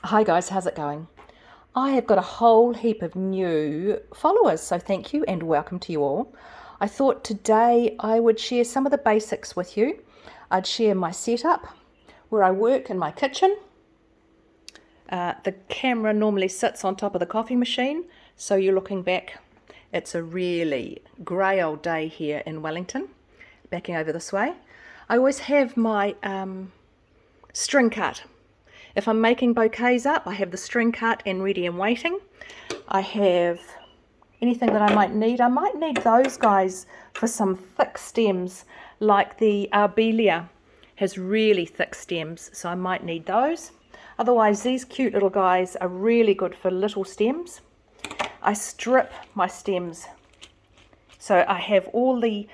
Hi guys, how's it going? I have got a whole heap of new followers, so thank you and welcome to you all. I thought today I would share some of the basics with you. I'd share my setup, where I work in my kitchen. The camera normally sits on top of the coffee machine, so you're looking back. It's a really grey old day here in Wellington, backing over this way. I always have my string cut. If I'm making bouquets up, I have the string cut and ready and waiting. I have anything that I might need. I might need those guys for some thick stems, like the arbelia has really thick stems, so I might need those. Otherwise, these cute little guys are really good for little stems. I strip my stems, so I have all the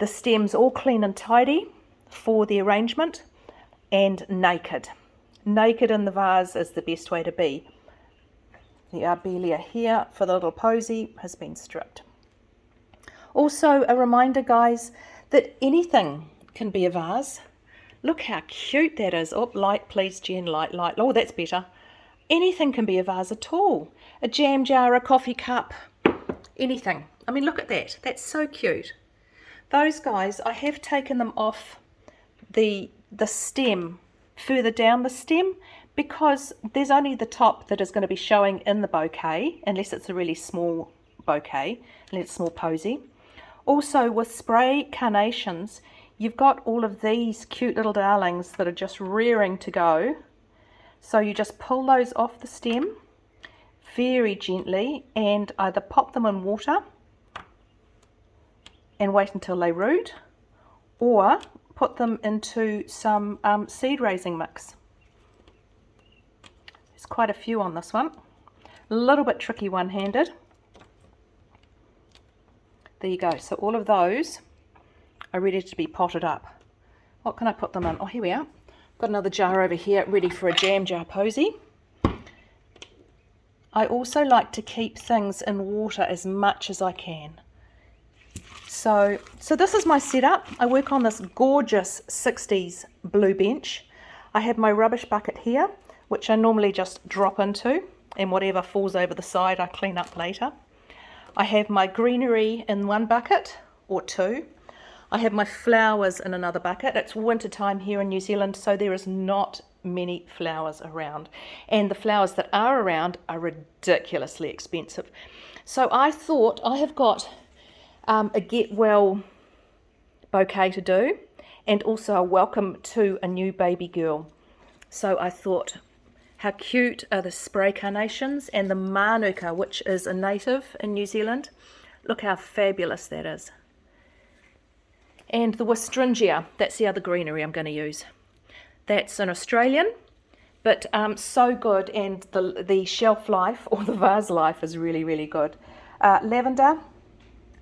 stems all clean and tidy for the arrangement, and naked. Naked in the vase is the best way to be. The arbelia here for the little posy has been stripped. Also a reminder, guys, that anything can be a vase. Look how cute that is. Oh, light please Jen, light. Oh, that's better. Anything can be a vase at all. A jam jar, a coffee cup, anything. I mean, look at that. That's so cute. Those guys, I have taken them off the stem, further down the stem, because there's only the top that is going to be showing in the bouquet, unless it's a really small bouquet, unless it's a small posy. Also with spray carnations, you've got all of these cute little darlings that are just rearing to go. So you just pull those off the stem very gently and either pop them in water and wait until they root, or put them into some seed raising mix. There's quite a few on this one. A little bit tricky one-handed. There you go. So all of those are ready to be potted up. What can I put them in? Oh, here we are. Got another jar over here ready for a jam jar posy. I also like to keep things in water as much as I can. So this is my setup. I work on this gorgeous 60s blue bench. I have my rubbish bucket here, which I normally just drop into, and whatever falls over the side I clean up later. I have my greenery in one bucket or two. I have my flowers in another bucket. It's winter time here in New Zealand, so there is not many flowers around. And the flowers that are around are ridiculously expensive. So I thought, I have got a get well bouquet to do, and also a welcome to a new baby girl. So I thought, how cute are the spray carnations and the manuka, which is a native in New Zealand. Look how fabulous that is. And the westringia, that's the other greenery I'm going to use. That's an Australian, but so good, and the shelf life, or the vase life, is really, really good. Lavender,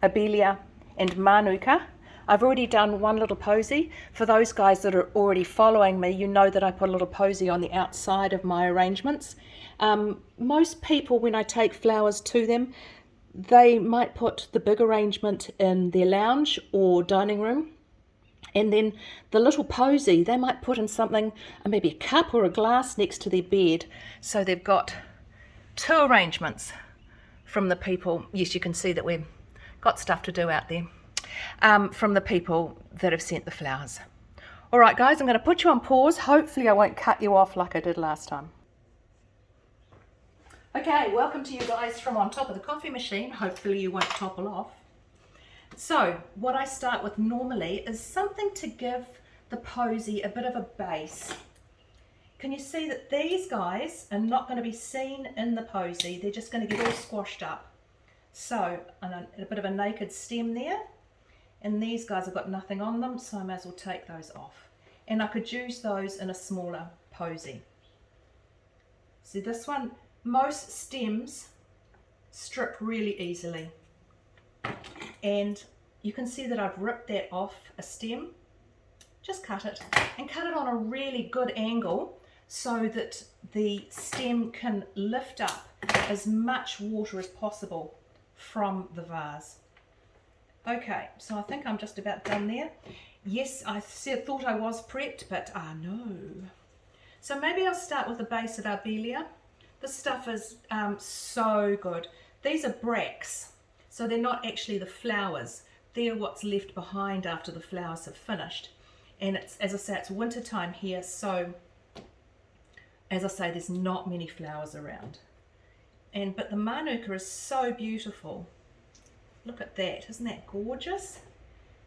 arbelia and manuka. I've already done one little posy. For those guys that are already following me, you know that I put a little posy on the outside of my arrangements. Most people, when I take flowers to them, they might put the big arrangement in their lounge or dining room, and then the little posy they might put in something, maybe a cup or a glass next to their bed, so they've got two arrangements from the people. Yes, you can see that we've got stuff to do out there, from the people that have sent the flowers. All right, guys, I'm going to put you on pause. Hopefully I won't cut you off like I did last time. Okay, welcome to you guys from on top of the coffee machine. Hopefully you won't topple off. So what I start with normally is something to give the posy a bit of a base. Can you see that these guys are not going to be seen in the posy? They're just going to get all squashed up. So a bit of a naked stem there, and these guys have got nothing on them, so I may as well take those off. And I could use those in a smaller posy. See this one, most stems strip really easily, and you can see that I've ripped that off a stem. Just cut it, and cut it on a really good angle so that the stem can lift up as much water as possible from the vase. Okay, so I think I'm just about done there. Yes, I thought I was prepped, but no. So maybe I'll start with the base of arbelia. This stuff is so good. These are bracts, so they're not actually the flowers. They're what's left behind after the flowers have finished. And it's, as I say, it's winter time here, so as I say, there's not many flowers around. But the manuka is so beautiful. Look at that, isn't that gorgeous?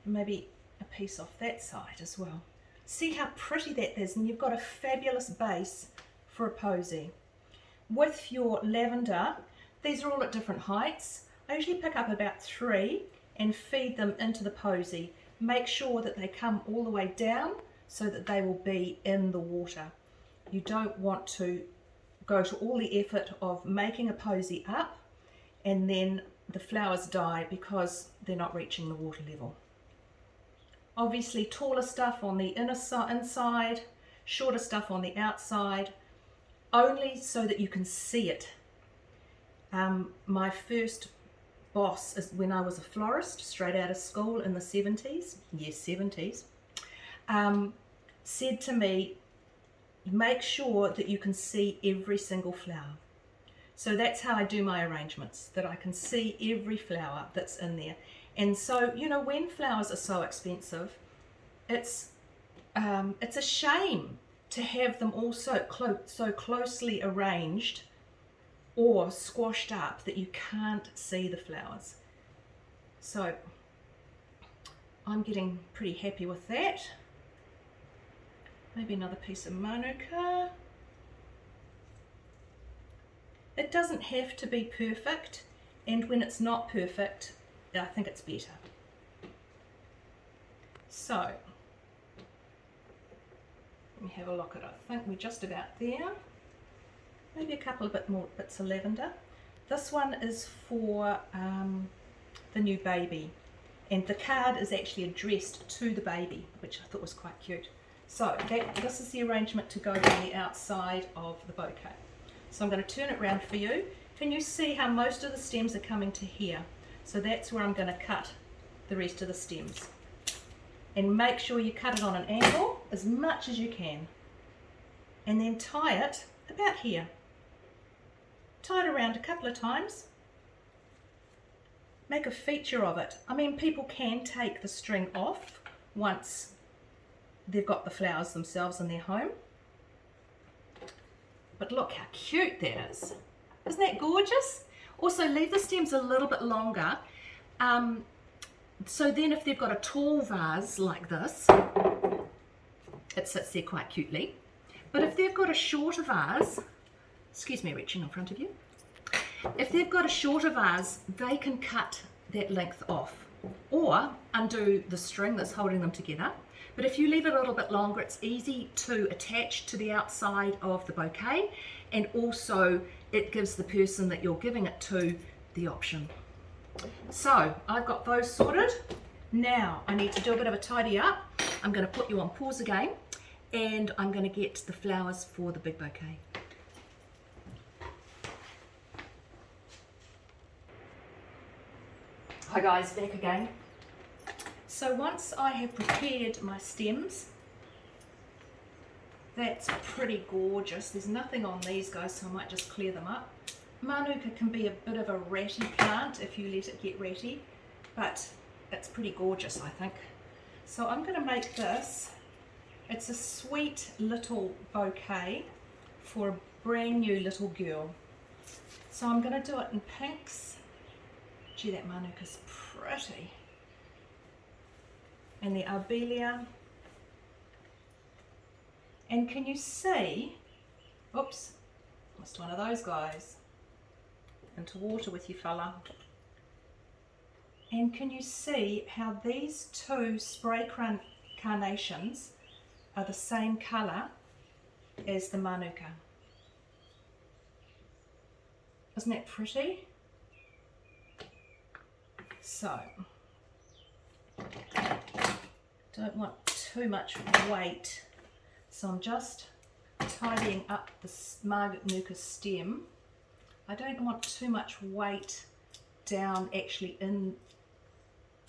Maybe a piece off that side as well. See how pretty that is, and you've got a fabulous base for a posy. With your lavender, these are all at different heights. I usually pick up about 3 and feed them into the posy. Make sure that they come all the way down so that they will be in the water. You don't want to go to all the effort of making a posy up and then the flowers die because they're not reaching the water level. Obviously taller stuff on the inside, shorter stuff on the outside, only so that you can see it. My first boss is when I was a florist straight out of school in the 70s, yes 70s, said to me, make sure that you can see every single flower. So that's how I do my arrangements, that I can see every flower that's in there. And so, you know, when flowers are so expensive, it's a shame to have them all so closely arranged or squashed up that you can't see the flowers. So I'm getting pretty happy with that. Maybe another piece of manuka. It doesn't have to be perfect, and when it's not perfect, I think it's better. So let me have a look at it. I think we're just about there. Maybe a couple of more bits of lavender. This one is for the new baby, and the card is actually addressed to the baby, which I thought was quite cute. So this is the arrangement to go on the outside of the bouquet. So I'm going to turn it around for you. Can you see how most of the stems are coming to here? So that's where I'm going to cut the rest of the stems. And make sure you cut it on an angle as much as you can. And then tie it about here. Tie it around a couple of times. Make a feature of it. I mean, people can take the string off once they've got the flowers themselves in their home. But look how cute that is. Isn't that gorgeous? Also leave the stems a little bit longer. So then if they've got a tall vase like this, it sits there quite cutely. But if they've got a shorter vase, excuse me reaching in front of you, if they've got a shorter vase, they can cut that length off or undo the string that's holding them together. But if you leave it a little bit longer, it's easy to attach to the outside of the bouquet, and also it gives the person that you're giving it to the option. So I've got those sorted. Now I need to do a bit of a tidy up. I'm going to put you on pause again, and I'm going to get the flowers for the big bouquet. Hi guys, back again. So once I have prepared my stems, that's pretty gorgeous. There's nothing on these guys, so I might just clear them up. Manuka can be a bit of a ratty plant if you let it get ratty, but it's pretty gorgeous, I think. So I'm going to make this. It's a sweet little bouquet for a brand new little girl. So I'm going to do it in pinks. Gee, that manuka's pretty. And the arbelia. And can you see, oops, missed one of those guys. Into water with you fella. And can you see how these two spray carnations are the same colour as the manuka? Isn't that pretty? So, don't want too much weight, so I'm just tidying up the manuka stem. I don't want too much weight down actually in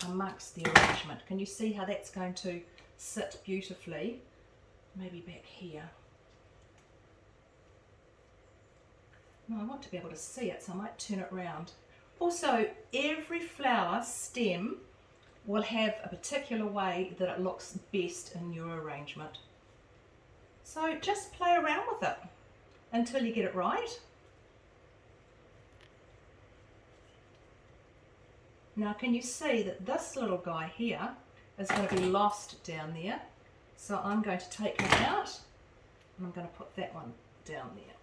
amongst the arrangement. Can you see how that's going to sit beautifully? Maybe back here. Now I want to be able to see it, so I might turn it round. Also, every flower stem will have a particular way that it looks best in your arrangement. So just play around with it until you get it right. Now can you see that this little guy here is going to be lost down there? So I'm going to take him out and I'm going to put that one down there.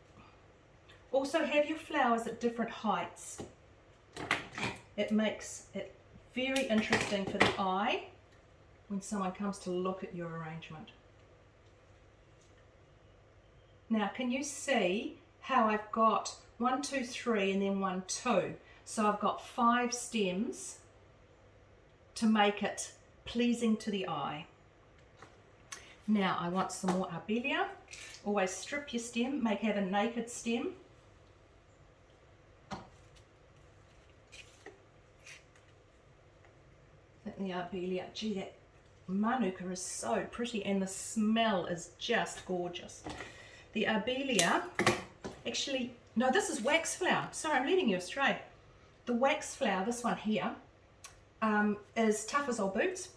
Also have your flowers at different heights. It makes it very interesting for the eye when someone comes to look at your arrangement. Now can you see how I've got 1, 2, 3 and then 1, 2. So I've got 5 stems to make it pleasing to the eye. Now I want some more arbelia. Always strip your stem, have a naked stem. I think the arbelia, gee, that manuka is so pretty and the smell is just gorgeous. The arbelia, actually, no, this is wax flower. Sorry, I'm leading you astray. The wax flower, this one here, is tough as old boots.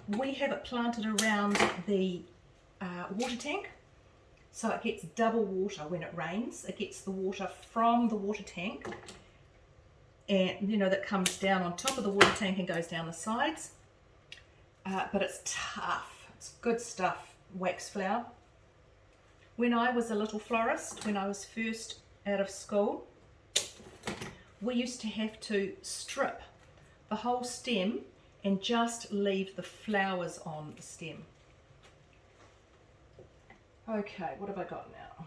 We have it planted around the water tank, so it gets double water when it rains. It gets the water from the water tank, and you know that comes down on top of the water tank and goes down the sides. But it's tough. It's good stuff, wax flower. When I was a little florist, when I was first out of school, we used to have to strip the whole stem and just leave the flowers on the stem. Okay, what have I got now?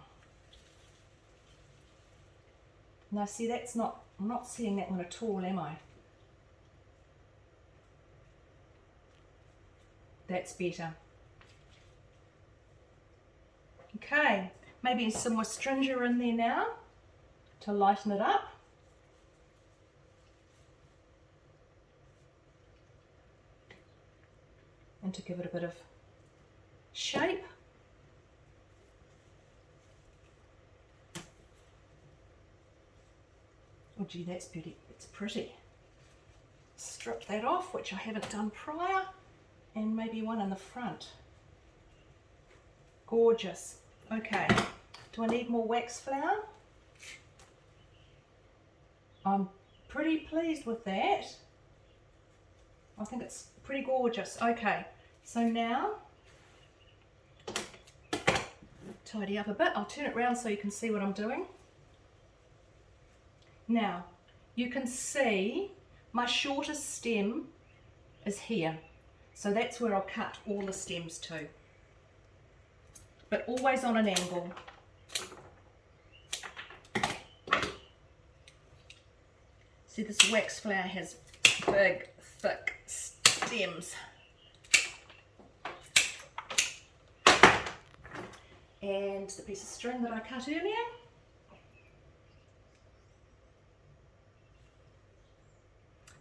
Now see, that's not, I'm not seeing that one at all, am I? That's better. Okay, maybe some westringia in there now to lighten it up. And to give it a bit of shape. Oh gee, that's pretty. It's pretty. Strip that off, which I haven't done prior, and maybe one in the front. Gorgeous. Okay, do I need more wax flower? I'm pretty pleased with that. I think it's pretty gorgeous. Okay, so now tidy up a bit. I'll turn it around so you can see what I'm doing. Now you can see my shortest stem is here, so that's where I'll cut all the stems to, but always on an angle. See, this wax flower has big, thick stems. And the piece of string that I cut earlier.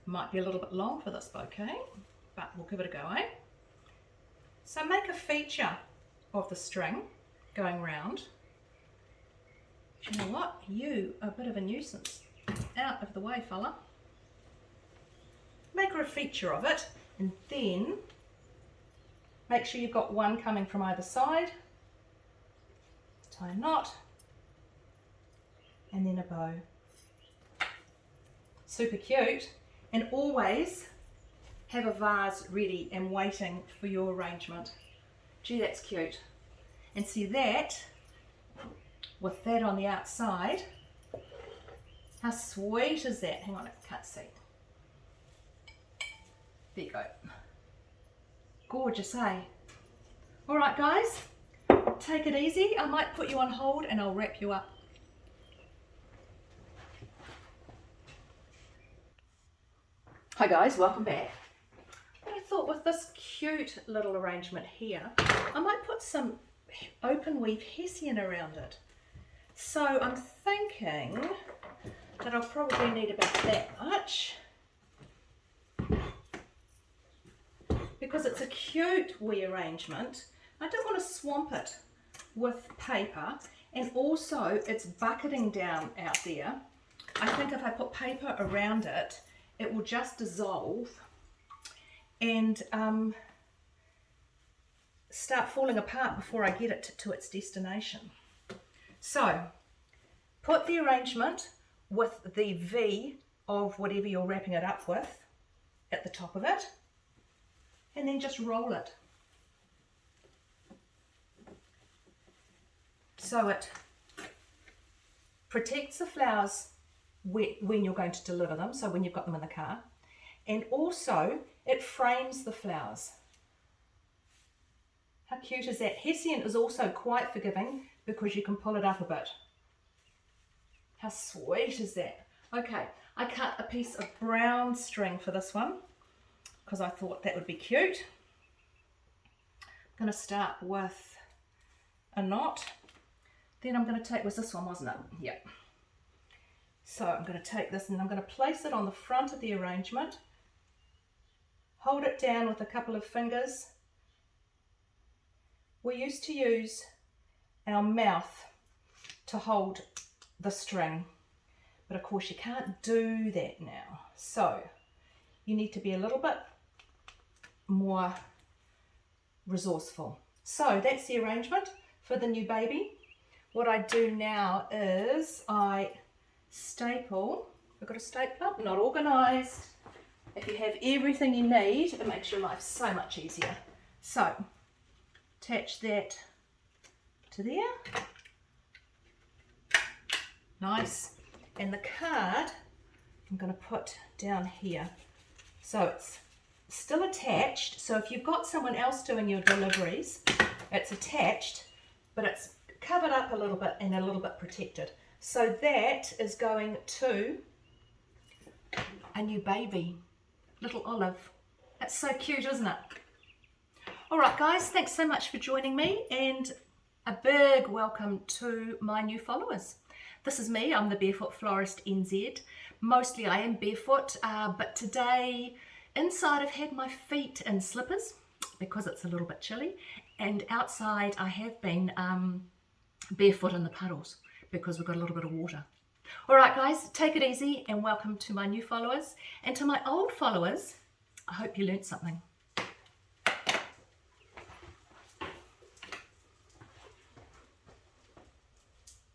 Might be a little bit long for this bouquet, but we'll give it a go, eh? So make a feature of the string going round. Do you know what? You are a bit of a nuisance. Out of the way, fella. Make her a feature of it, and then make sure you've got one coming from either side. Tie a knot, and then a bow. Super cute. And always have a vase ready and waiting for your arrangement. Gee, that's cute. And see that, with that on the outside, how sweet is that? Hang on, I can't see. There you go. Gorgeous, eh? All right, guys, take it easy. I might put you on hold and I'll wrap you up. Hi guys, welcome back. I thought with this cute little arrangement here, I might put some open weave hessian around it. So I'm thinking that I'll probably need about that much, because it's a cute wee arrangement. I don't want to swamp it with paper, And also it's bucketing down out there. I think if I put paper around it, it will just dissolve and start falling apart before I get it to its destination. So put the arrangement with the V of whatever you're wrapping it up with at the top of it, and then just roll it. So it protects the flowers when you're going to deliver them, so when you've got them in the car, and also it frames the flowers. How cute is that? Hessian is also quite forgiving because you can pull it up a bit. How sweet is that? Okay, I cut a piece of brown string for this one because I thought that would be cute. I'm going to start with a knot. Then I'm going to take, was this one, wasn't it? Yep. So I'm going to take this and I'm going to place it on the front of the arrangement. Hold it down with a couple of fingers. We used to use our mouth to hold the string, but of course you can't do that now. So you need to be a little bit more resourceful. So that's the arrangement for the new baby. What I do now is I staple. I've got a stapler, not organised. If you have everything you need, it makes your life so much easier. So attach that to there. Nice. And the card I'm going to put down here. So it's still attached. So if you've got someone else doing your deliveries, it's attached, but it's covered up a little bit and a little bit protected. So that is going to a new baby, little Olive. That's so cute, isn't it? All right, guys, thanks so much for joining me, and a big welcome to my new followers. This is me, I'm the Barefoot Florist NZ. Mostly I am barefoot, but today inside I've had my feet in slippers because it's a little bit chilly, and outside I have been barefoot in the puddles because we've got a little bit of water. All right, guys, take it easy and welcome to my new followers. And to my old followers, I hope you learnt something.